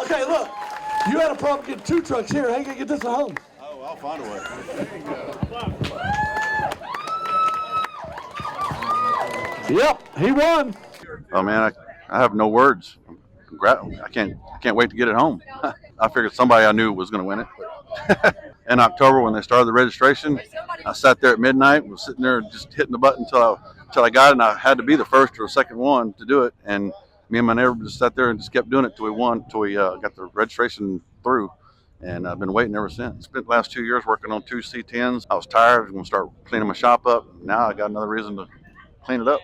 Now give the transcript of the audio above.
Okay, look, you had a problem getting 2 trucks here. How you gonna get this one home? Oh, I'll find a way. There you go. Yep, he won. Oh man, I have no words. I can't wait to get it home. I figured somebody I knew was going to win it. In October, when they started the registration, I sat there at midnight. Was sitting there just hitting the button until I got it, and I had to be the first or second one to do it. And me and my neighbor just sat there and just kept doing it till we won, till we got the registration through. And I've been waiting ever since. Spent the last 2 years working on 2 C10s. I was tired. I was going to start cleaning my shop up. Now I got another reason to clean it up.